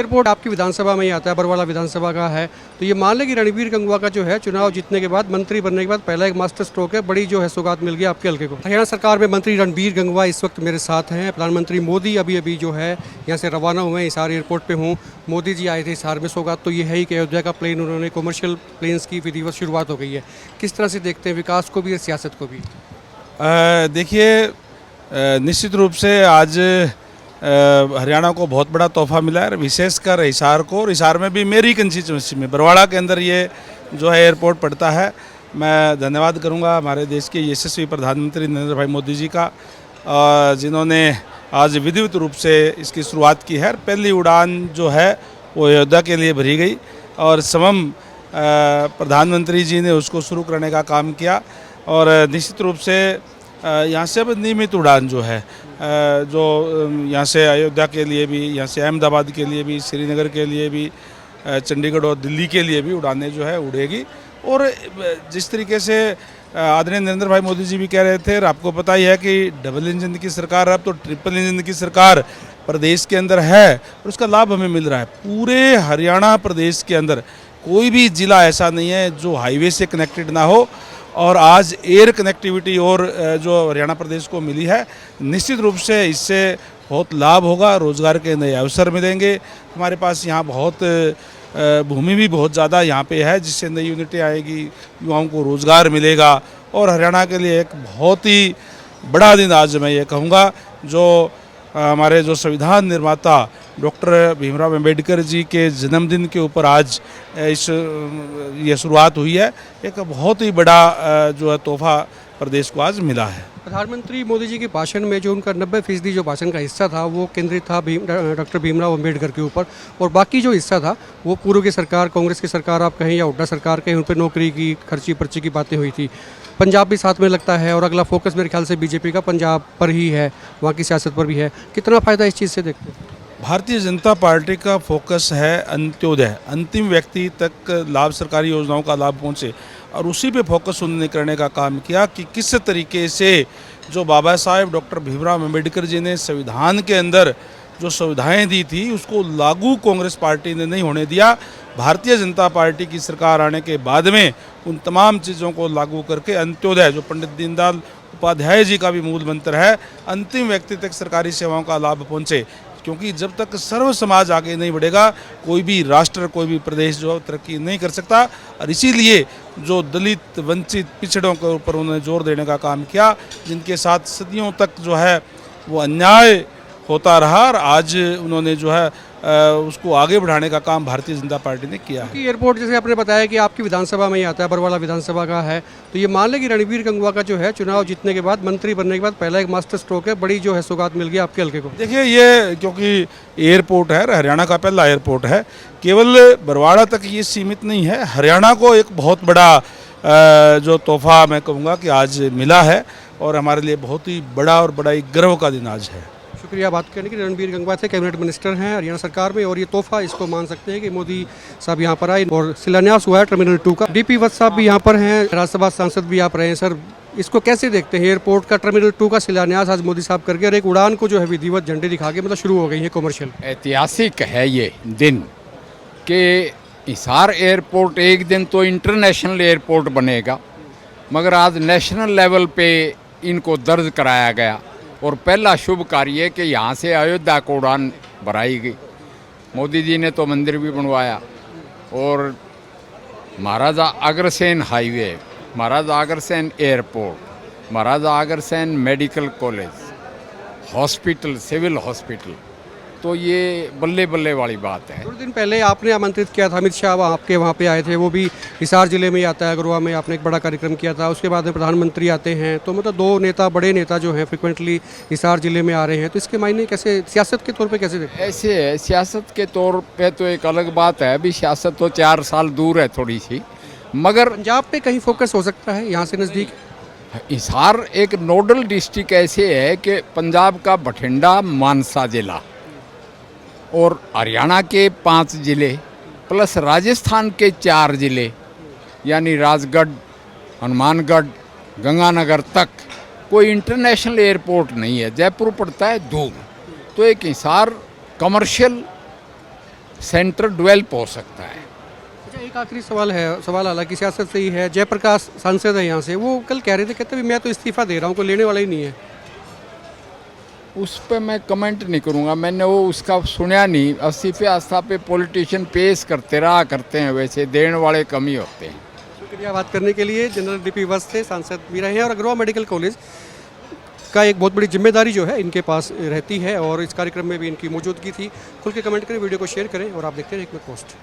Airport आपकी विधानसभा में ही आता है, बरवाला विधानसभा का है। तो ये मान लें कि रणबीर गंगवा का जो है चुनाव जीतने के बाद, मंत्री बनने के बाद पहला एक मास्टर स्ट्रोक है, बड़ी जो है सौगात मिल गई आपके हल्के को। हरियाणा सरकार में मंत्री रणबीर गंगवा इस वक्त मेरे साथ हैं। प्रधानमंत्री मोदी अभी जो है यहाँ से रवाना हुए हैं, हिसार एयरपोर्ट पे हूँ। मोदी जी आए थे हिसार में। सौगात तो ये है ही कि अयोध्या का प्लेन, उन्होंने कमर्शियल प्लेन्स की विधिवत शुरुआत हो गई है। किस तरह से देखते हैं विकास को भी और सियासत को भी? देखिए, निश्चित रूप से आज हरियाणा को बहुत बड़ा तोहफा मिला है, विशेषकर हिसार को। और हिसार में भी मेरी कंस्टिट्यूंसी में बरवाड़ा के अंदर ये जो है एयरपोर्ट पड़ता है। मैं धन्यवाद करूंगा हमारे देश के यशस्वी प्रधानमंत्री नरेंद्र भाई मोदी जी का, जिन्होंने आज विधिवत रूप से इसकी शुरुआत की है। पहली उड़ान जो है वो अयोध्या के लिए भरी गई और समम प्रधानमंत्री जी ने उसको शुरू करने का काम किया। और निश्चित रूप से यहाँ से अब नियमित उड़ान जो है, जो यहाँ से अयोध्या के लिए भी, यहाँ से अहमदाबाद के लिए भी, श्रीनगर के लिए भी, चंडीगढ़ और दिल्ली के लिए भी उड़ानें जो है उड़ेगी। और जिस तरीके से आदरणीय नरेंद्र भाई मोदी जी भी कह रहे थे, और आपको पता ही है कि डबल इंजन की सरकार, अब तो ट्रिपल इंजन की सरकार प्रदेश के अंदर है और उसका लाभ हमें मिल रहा है। पूरे हरियाणा प्रदेश के अंदर कोई भी ज़िला ऐसा नहीं है जो हाईवे से कनेक्टेड ना हो। और आज एयर कनेक्टिविटी और जो हरियाणा प्रदेश को मिली है, निश्चित रूप से इससे बहुत लाभ होगा, रोज़गार के नए अवसर मिलेंगे। हमारे पास यहाँ बहुत भूमि भी बहुत ज़्यादा यहाँ पे है, जिससे नई यूनिटें आएगी, युवाओं को रोज़गार मिलेगा। और हरियाणा के लिए एक बहुत ही बड़ा दिन आज मैं ये कहूँगा, जो हमारे जो संविधान निर्माता डॉक्टर भीमराव अंबेडकर जी के जन्मदिन के ऊपर आज ये शुरुआत हुई है। एक बहुत ही बड़ा जो है तोहफा प्रदेश को आज मिला है। प्रधानमंत्री मोदी जी के भाषण में जो उनका 90% जो भाषण का हिस्सा था वो केंद्रित था डॉक्टर भीमराव अंबेडकर के ऊपर, और बाकी जो हिस्सा था वो पूर्व की सरकार, कांग्रेस की सरकार आप कहें या हुड्डा सरकार कहें, उन पर नौकरी की, खर्ची पर्ची की बातें हुई थी। पंजाब भी साथ में लगता है और अगला फोकस मेरे ख्याल से बीजेपी का पंजाब पर ही है, वहाँ की सियासत पर भी है। कितना फ़ायदा इस चीज़ से देखते हैं? भारतीय जनता पार्टी का फोकस है अंत्योदय, अंतिम व्यक्ति तक लाभ, सरकारी योजनाओं का लाभ पहुंचे, और उसी पे फोकस उन्होंने करने का काम किया कि किस तरीके से जो बाबा साहेब डॉक्टर भीमराव अंबेडकर जी ने संविधान के अंदर जो सुविधाएं दी थी उसको लागू कांग्रेस पार्टी ने नहीं होने दिया। भारतीय जनता पार्टी की सरकार आने के बाद में उन तमाम चीज़ों को लागू करके अंत्योदय, जो पंडित दीनदयाल उपाध्याय जी का भी मूल मंत्र है, अंतिम व्यक्ति तक सरकारी सेवाओं का लाभ पहुंचे। क्योंकि जब तक सर्व समाज आगे नहीं बढ़ेगा, कोई भी राष्ट्र, कोई भी प्रदेश जो तरक्की नहीं कर सकता। और इसीलिए जो दलित, वंचित, पिछड़ों के ऊपर उन्होंने जोर देने का काम किया, जिनके साथ सदियों तक जो है वो अन्याय होता रहा, और आज उन्होंने जो है उसको आगे बढ़ाने का काम भारतीय जनता पार्टी ने किया है। एयरपोर्ट जैसे आपने बताया कि आपकी विधानसभा में ही आता है, बरवाला विधानसभा का है। तो ये मान लें कि रणबीर गंगवा का जो है चुनाव जीतने के बाद, मंत्री बनने के बाद पहला एक मास्टर स्ट्रोक है, बड़ी जो है सौगात मिल गई आपके हल्के को। देखिए, ये क्योंकि एयरपोर्ट है, हरियाणा का पहला एयरपोर्ट है, केवल बरवाड़ा तक ये सीमित नहीं है। हरियाणा को एक बहुत बड़ा जो तोहफा मैं कहूँगा कि आज मिला है, और हमारे लिए बहुत ही बड़ा और बड़ा ही गर्व का दिन आज है। शुक्रिया बात करने के लिए। रणबीर गंगवा थे, कैबिनेट मिनिस्टर हैं हरियाणा सरकार में, और ये तोहफा इसको मान सकते हैं कि मोदी साहब यहाँ पर आए और शिलान्यास हुआ है टर्मिनल 2 का। डीपी वत्स साहब भी यहाँ पर हैं, राज्यसभा सांसद भी आप रहे हैं। सर, इसको कैसे देखते हैं? एयरपोर्ट का टर्मिनल 2 का शिलान्यास आज मोदी साहब करके, और एक उड़ान को जो है विधिवत झंडे दिखा के मतलब शुरू हो गई है कमर्शियल। ऐतिहासिक है ये दिन कि हिसार एयरपोर्ट एक दिन तो इंटरनेशनल एयरपोर्ट बनेगा, मगर आज नेशनल लेवल पे इनको दर्ज कराया गया। और पहला शुभ कार्य है कि यहाँ से अयोध्या को उड़ान भराई गई। मोदी जी ने तो मंदिर भी बनवाया, और Maharaja Agrasen highway, Maharaja Agrasen airport, Maharaja Agrasen medical college, hospital, civil hospital, तो ये बल्ले बल्ले वाली बात है। थोड़े दिन पहले आपने आमंत्रित किया था, अमित शाह आपके वहाँ पे आए थे, वो भी हिसार जिले में ही आता है, अगरवा में आपने एक बड़ा कार्यक्रम किया था। उसके बाद में प्रधानमंत्री आते हैं, तो मतलब दो नेता, बड़े नेता जो हैं फ्रिक्वेंटली हिसार जिले में आ रहे हैं। तो इसके मायने कैसे, सियासत के तौर पे कैसे देखते हैं? ऐसे है, सियासत के तौर पे तो एक अलग बात है, अभी सियासत तो 4 साल दूर है थोड़ी सी, मगर पंजाब पे कहीं फोकस हो सकता है यहाँ से नज़दीक। हिसार एक नोडल डिस्ट्रिक्ट ऐसे है कि पंजाब का बठिंडा, मानसा जिला और हरियाणा के 5 जिले प्लस राजस्थान के 4 जिले, यानी राजगढ़, हनुमानगढ़, गंगानगर तक कोई इंटरनेशनल एयरपोर्ट नहीं है। जयपुर पड़ता है दूर। तो एक हिसार कमर्शियल सेंटर डेवलप हो सकता है। अच्छा, एक आखिरी सवाल है, सवाल हालांकि सियासत से ही है। जयप्रकाश सांसद है यहाँ से, वो कल कह रहे थे, कहते भी मैं तो इस्तीफा दे रहा हूँ, कोई लेने वाला ही नहीं है। उस पर मैं कमेंट नहीं करूँगा, मैंने वो उसका सुना नहीं। इस्तीफे आस्था पे पॉलिटिशियन पेश करते रहा करते हैं, वैसे देने वाले कम ही होते हैं। शुक्रिया बात करने के लिए। जनरल डीपी वस्त थे, सांसद भी रहे हैं और अग्रवाल मेडिकल कॉलेज का एक बहुत बड़ी जिम्मेदारी जो है इनके पास रहती है और इस कार्यक्रम में भी इनकी मौजूदगी थी। खुल के कमेंट करें, वीडियो को शेयर करें और आप देखते रहें एक में पोस्ट।